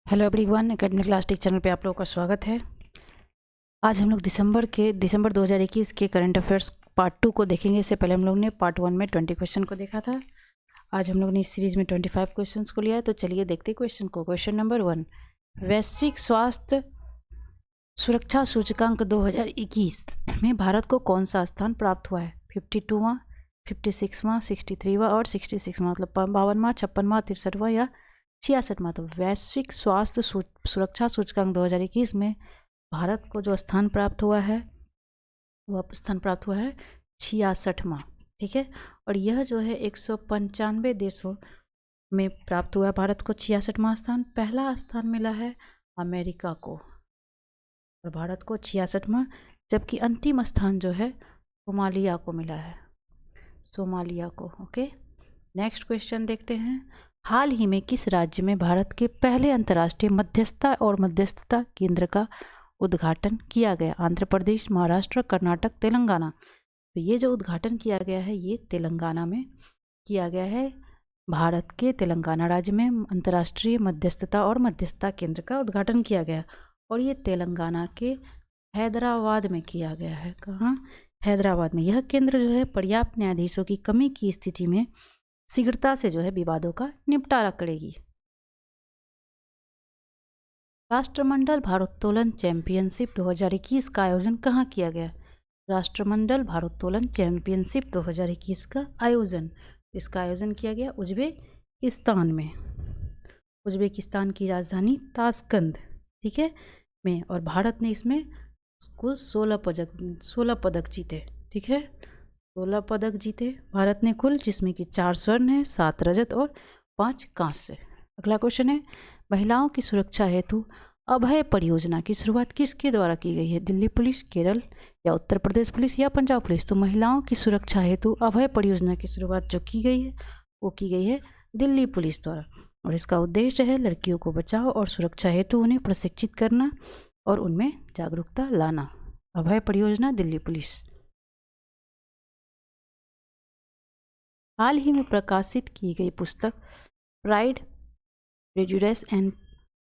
Hello everyone, academic क्लासटिक channel पे आप लोगों का स्वागत है। आज हम लोग दिसंबर 2021 के करंट अफेयर्स पार्ट 2 को देखेंगे। इससे पहले हम लोग ने पार्ट 1 में 20 क्वेश्चन को देखा था। आज हम लोग ने इस सीरीज़ में 25 क्वेश्चंस को लिया है। तो चलिए देखते हैं क्वेश्चन को। क्वेश्चन नंबर 1, वैश्विक स्वास्थ्य सुरक्षा सूचकांक 2021 में भारत को कौन सा स्थान प्राप्त हुआ है? 52वां, 56वां, 63वां और 66वां, मतलब 52वां, 56वां, 63वां या 66वां। तो वैश्विक स्वास्थ्य सुरक्षा सूचकांक 2021 में भारत को जो स्थान प्राप्त हुआ है वह स्थान प्राप्त हुआ है 66वां। ठीक है, और यह जो है 195 देशों में प्राप्त हुआ है भारत को 66वां स्थान। पहला स्थान मिला है अमेरिका को और भारत को 66वां, जबकि अंतिम स्थान जो है सोमालिया को मिला है, सोमालिया को। ओके, नेक्स्ट क्वेश्चन देखते हैं। हाल ही में किस राज्य में भारत के पहले अंतर्राष्ट्रीय मध्यस्थता केंद्र का उद्घाटन किया गया? आंध्र प्रदेश, महाराष्ट्र, कर्नाटक, तेलंगाना। तो ये जो उद्घाटन किया गया है ये तेलंगाना में किया गया है। भारत के तेलंगाना राज्य में अंतर्राष्ट्रीय मध्यस्थता केंद्र का उद्घाटन किया गया और ये तेलंगाना के हैदराबाद में किया गया है। कहाँ? हैदराबाद में। यह केंद्र जो है पर्याप्त न्यायाधीशों की कमी की स्थिति में शीघ्रता से जो है विवादों का निपटारा करेगी। राष्ट्रमंडल भारोत्तोलन चैंपियनशिप 2021 का आयोजन कहाँ किया गया? राष्ट्रमंडल भारोत्तोलन चैंपियनशिप 2021 का आयोजन, इसका आयोजन किया गया उज्बेकिस्तान में। उज्बेकिस्तान की राजधानी ताशकंद, ठीक है, में। और भारत ने इसमें कुल 16 पदक जीते। ठीक है, 16 पदक जीते भारत ने कुल, जिसमें कि 4 स्वर्ण है, 7 रजत और 5 कांस्य। अगला क्वेश्चन है, महिलाओं की सुरक्षा हेतु अभय परियोजना की शुरुआत किसके द्वारा की गई है? दिल्ली पुलिस, केरल या उत्तर प्रदेश पुलिस या पंजाब पुलिस? तो महिलाओं की सुरक्षा हेतु अभय परियोजना की शुरुआत जो की गई है वो की गई है दिल्ली पुलिस द्वारा। और इसका उद्देश्य है लड़कियों को बचाव और सुरक्षा हेतु उन्हें प्रशिक्षित करना और उनमें जागरूकता लाना। अभय परियोजना, दिल्ली पुलिस। हाल ही में प्रकाशित की गई पुस्तक प्राइड, प्रेजुडिस एंड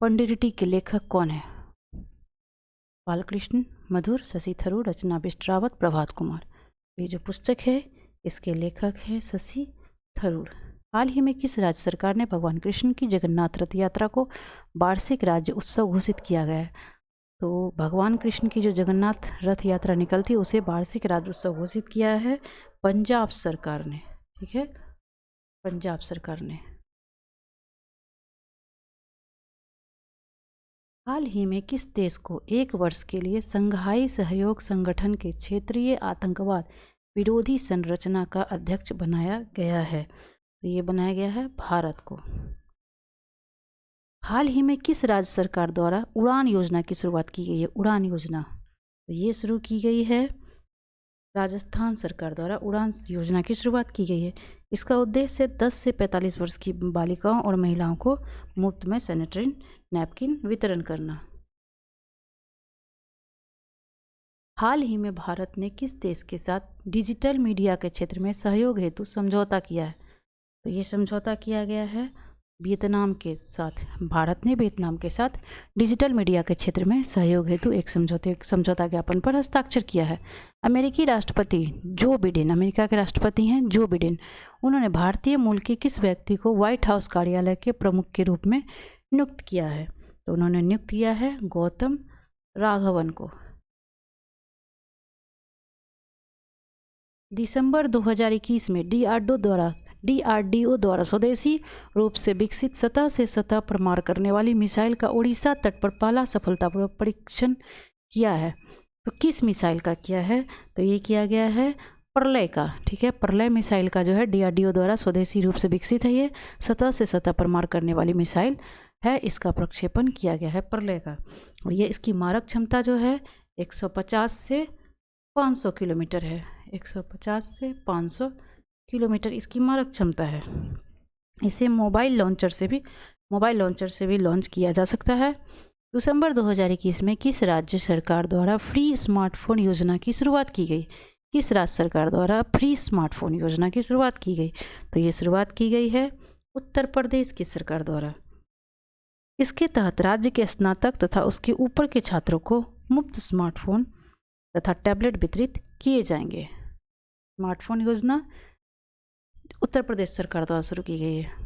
पंडिरिटी के लेखक कौन है? बालकृष्ण मधुर, शशि थरूर, रचना बिष्ट रावत, प्रभात कुमार। ये जो पुस्तक है इसके लेखक हैं शशि थरूर। हाल ही में किस राज्य सरकार ने भगवान कृष्ण की जगन्नाथ रथ यात्रा को वार्षिक राज्य उत्सव घोषित किया गया है? तो भगवान कृष्ण की जो जगन्नाथ रथ यात्रा निकलती है उसे वार्षिक राज्य उत्सव घोषित किया है पंजाब सरकार ने। ठीक है, पंजाब सरकार ने। हाल ही में किस देश को 1 वर्ष के लिए संघाई सहयोग संगठन के क्षेत्रीय आतंकवाद विरोधी संरचना का अध्यक्ष बनाया गया है? तो ये बनाया गया है भारत को। हाल ही में किस राज्य सरकार द्वारा उड़ान योजना की शुरुआत की गई है? उड़ान योजना, तो ये शुरू की गई है राजस्थान सरकार द्वारा उड़ान योजना की शुरुआत की गई है। इसका उद्देश्य 10 से 45 वर्ष की बालिकाओं और महिलाओं को मुफ्त में सैनिटरी नैपकिन वितरण करना। हाल ही में भारत ने किस देश के साथ डिजिटल मीडिया के क्षेत्र में सहयोग हेतु समझौता किया है? तो ये समझौता किया गया है वियतनाम के साथ। भारत ने वियतनाम के साथ डिजिटल मीडिया के क्षेत्र में सहयोग हेतु एक समझौता ज्ञापन पर हस्ताक्षर किया है। अमेरिकी राष्ट्रपति जो बिडेन, अमेरिका के राष्ट्रपति हैं जो बिडेन, उन्होंने भारतीय मूल के किस व्यक्ति को व्हाइट हाउस कार्यालय के प्रमुख के रूप में नियुक्त किया है? तो उन्होंने नियुक्त किया है गौतम राघवन को। दिसंबर 2021 में डीआरडीओ द्वारा स्वदेशी रूप से विकसित सतह से सतह प्रमाण करने वाली मिसाइल का उड़ीसा तट पर पहला सफलतापूर्वक परीक्षण किया है। तो किस मिसाइल का किया है? तो ये किया गया है प्रलय का। ठीक है, प्रलय मिसाइल का जो है डीआरडीओ द्वारा स्वदेशी रूप से विकसित है। ये सतह से सतह प्रमाण करने वाली मिसाइल है, इसका प्रक्षेपण किया गया है प्रलय का। और ये इसकी मारक क्षमता जो है 150 से 500 किलोमीटर है। 150 से 500 किलोमीटर इसकी मारक क्षमता है। इसे मोबाइल लॉन्चर से भी लॉन्च किया जा सकता है। दिसंबर 2021 में किस राज्य सरकार द्वारा फ्री स्मार्टफोन योजना की शुरुआत की गई? किस राज्य सरकार द्वारा फ्री स्मार्टफोन योजना की शुरुआत की गई? तो ये शुरुआत की गई है उत्तर प्रदेश की सरकार द्वारा। इसके तहत राज्य के स्नातक तथा उसके ऊपर के छात्रों को मुफ्त स्मार्टफोन तथा टैबलेट वितरित किए जाएंगे। स्मार्टफोन योजना उत्तर प्रदेश सरकार द्वारा शुरू की गई है।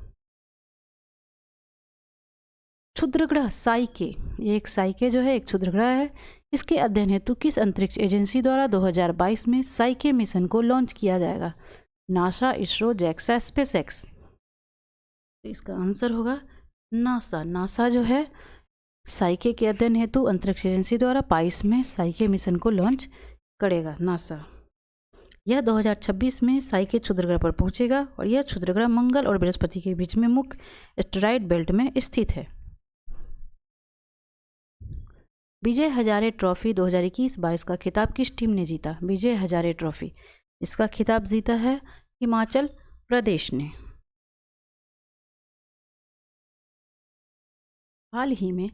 क्षुद्रग्रह साइके, ये एक साइके जो है एक क्षुद्रग्रह है। इसके अध्ययन हेतु किस अंतरिक्ष एजेंसी द्वारा 2022 में साइके मिशन को लॉन्च किया जाएगा? NASA, ISRO, JAXA, SpaceX. इसका आंसर होगा नासा। नासा जो है साइके के अध्ययन हेतु अंतरिक्ष एजेंसी द्वारा 22 में साइके मिशन को लॉन्च करेगा नासा। यह 2026 में साइके क्षुद्रग्रह पर पहुंचेगा और यह क्षुद्रग्रह मंगल और बृहस्पति के बीच में मुख्य एस्टेरॉयड बेल्ट में स्थित है। विजय हजारे ट्रॉफी 2021-22 का खिताब किस टीम ने जीता? विजय हजारे ट्रॉफी, इसका खिताब जीता है हिमाचल प्रदेश ने। हाल ही में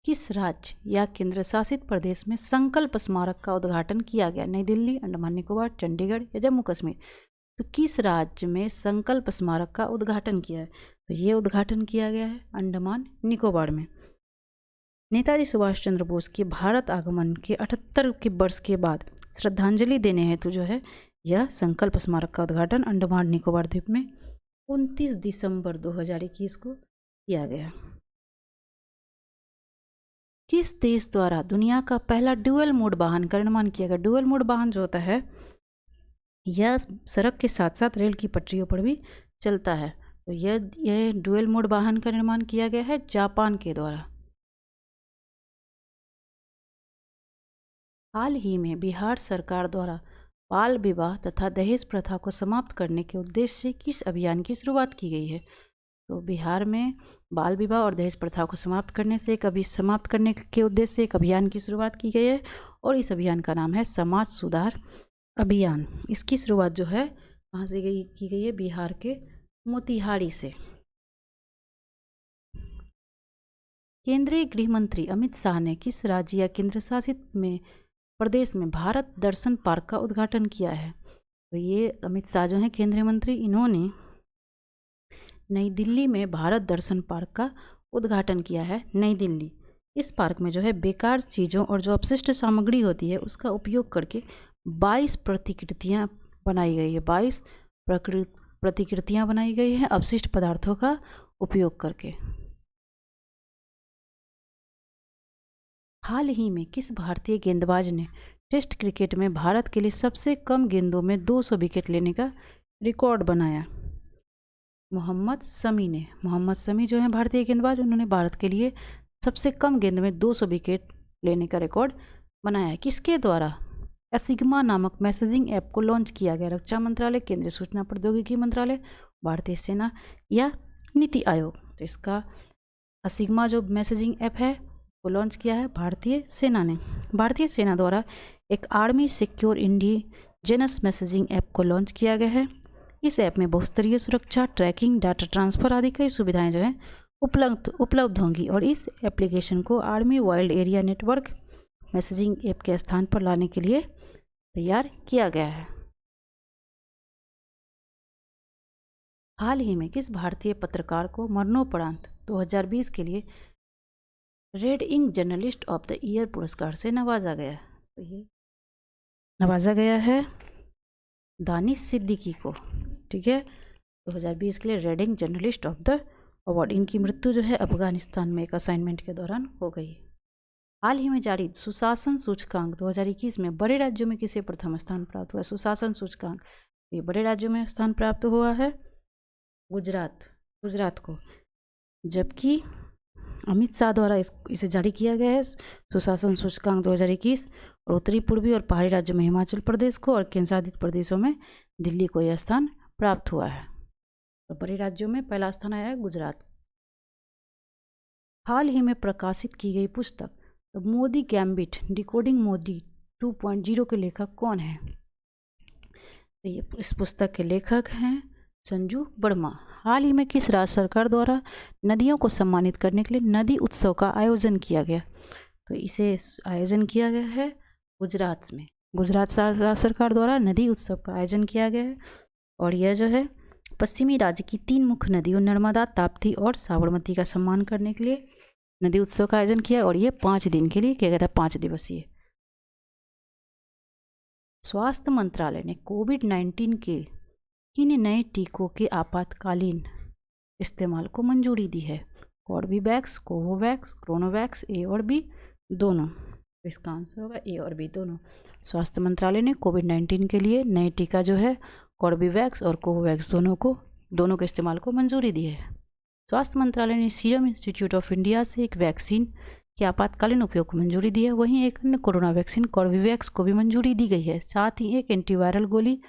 किस राज्य या केंद्र शासित प्रदेश में संकल्प स्मारक का उद्घाटन किया गया? नई दिल्ली, अंडमान निकोबार, चंडीगढ़ या जम्मू कश्मीर? तो किस राज्य में संकल्प स्मारक का उद्घाटन किया है? तो ये उद्घाटन किया गया है अंडमान निकोबार में। नेताजी सुभाष चंद्र बोस के भारत आगमन के 78 के वर्ष के बाद श्रद्धांजलि देने हेतु जो है यह संकल्प स्मारक का उद्घाटन अंडमान निकोबार द्वीप में 29 दिसंबर 2021 को किया गया। किस देश द्वारा दुनिया का पहला ड्यूअल मोड वाहन का निर्माण किया गया? ड्यूअल मोड वाहन जो होता है यह सड़क के साथ साथ रेल की पटरियों पर भी चलता है। तो यह ड्यूअल मोड वाहन का निर्माण किया गया है जापान के द्वारा। हाल ही में बिहार सरकार द्वारा बाल विवाह तथा दहेज प्रथा को समाप्त करने के उद्देश्य से किस अभियान की शुरुआत की गई है? तो बिहार में बाल विवाह और दहेज प्रथा को समाप्त करने के उद्देश्य से एक अभियान की शुरुआत की गई है और इस अभियान का नाम है समाज सुधार अभियान। इसकी शुरुआत जो है कहाँ से की गई है? बिहार के मोतिहारी से। केंद्रीय गृह मंत्री अमित शाह ने किस राज्य या केंद्र शासित प्रदेश में भारत दर्शन पार्क का उद्घाटन किया है? तो ये अमित शाह जो हैं केंद्रीय मंत्री, इन्होंने नई दिल्ली में भारत दर्शन पार्क का उद्घाटन किया है। नई दिल्ली, इस पार्क में जो है बेकार चीज़ों और जो अपशिष्ट सामग्री होती है उसका उपयोग करके 22 प्रतिकृतियाँ बनाई गई है। 22 प्रतिकृतियाँ बनाई गई हैं अपशिष्ट पदार्थों का उपयोग करके। हाल ही में किस भारतीय गेंदबाज ने टेस्ट क्रिकेट में भारत के लिए सबसे कम गेंदों में 200 विकेट लेने का रिकॉर्ड बनाया? मोहम्मद शमी ने। मोहम्मद शमी जो है भारतीय गेंदबाज, उन्होंने भारत के लिए सबसे कम गेंद में 200 विकेट लेने का रिकॉर्ड बनाया है। किसके द्वारा? एसिग्मा नामक मैसेजिंग ऐप को लॉन्च किया गया? रक्षा मंत्रालय, केंद्रीय सूचना प्रौद्योगिकी मंत्रालय, भारतीय सेना या नीति आयोग? तो इसका एसिग्मा जो मैसेजिंग ऐप है वो लॉन्च किया है भारतीय सेना ने। भारतीय सेना द्वारा एक army secure indigenous messaging app को लॉन्च किया गया है। इस ऐप में बहुस्तरीय सुरक्षा, ट्रैकिंग, डाटा ट्रांसफ़र आदि कई सुविधाएं जो हैं उपलब्ध होंगी और इस एप्लीकेशन को army wild area network messaging app के स्थान पर लाने के लिए तैयार किया गया है। हाल ही में किस भारतीय पत्रकार को मरणोपरांत 2020 के लिए Red Ink journalist of the year पुरस्कार से नवाजा गया? तो ये नवाजा गया है दानिश सिद्दीकी को। ठीक है, 2020 के लिए Red Ink journalist of the award. इनकी मृत्यु जो है अफगानिस्तान में एक असाइनमेंट के दौरान हो गई। हाल ही में जारी सुशासन सूचकांक 2021 में बड़े राज्यों में किसे प्रथम स्थान प्राप्त हुआ? सुशासन सूचकांक ये बड़े राज्यों में स्थान प्राप्त हुआ है गुजरात को, जबकि अमित शाह द्वारा इसे जारी किया गया है सुशासन सूचकांक 2021 और उत्तरी पूर्वी और पहाड़ी राज्यों में हिमाचल प्रदेश को और केंद्र शासित प्रदेशों में दिल्ली को यह स्थान प्राप्त हुआ है। तो बड़े राज्यों में पहला स्थान आया है गुजरात। हाल ही में प्रकाशित की गई पुस्तक तो मोदी गैम्बिट डिकोडिंग मोदी 2.0 के लेखक कौन है? तो ये इस पुस्तक के लेखक हैं संजू वर्मा। हाल ही में किस राज्य सरकार द्वारा नदियों को सम्मानित करने के लिए नदी उत्सव का आयोजन किया गया? तो इसे आयोजन किया गया है गुजरात में। गुजरात राज्य सरकार द्वारा नदी उत्सव का आयोजन किया गया है और यह जो है पश्चिमी राज्य की 3 मुख्य नदियों नर्मदा, ताप्ती और साबरमती का सम्मान करने के लिए नदी उत्सव का आयोजन किया और ये 5 दिन के लिए किया गया था, 5 दिवसीय। स्वास्थ्य मंत्रालय ने कोविड-19 के किन नए टीकों के आपातकालीन इस्तेमाल को मंजूरी दी है? कॉर्बेवैक्स, कोवोवैक्स, क्रोनोवैक्स, ए और बी दोनों। इसका आंसर होगा ए और बी दोनों। स्वास्थ्य मंत्रालय ने कोविड-19 के लिए नए टीका जो है कॉर्बेवैक्स और कोवोवैक्स दोनों के इस्तेमाल को मंजूरी दी है। स्वास्थ्य मंत्रालय ने सीरम इंस्टीट्यूट ऑफ इंडिया से एक वैक्सीन के आपातकालीन उपयोग को मंजूरी दी है। वहीं एक अन्य कोरोना वैक्सीन कॉर्बेवैक्स को भी मंजूरी दी गई है। साथ ही एक एंटीवायरल गोली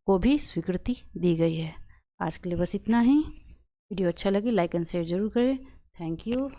को भी स्वीकृति दी गई है। आज के लिए बस इतना ही। वीडियो अच्छा लगे लाइक एंड शेयर जरूर करें। Thank you.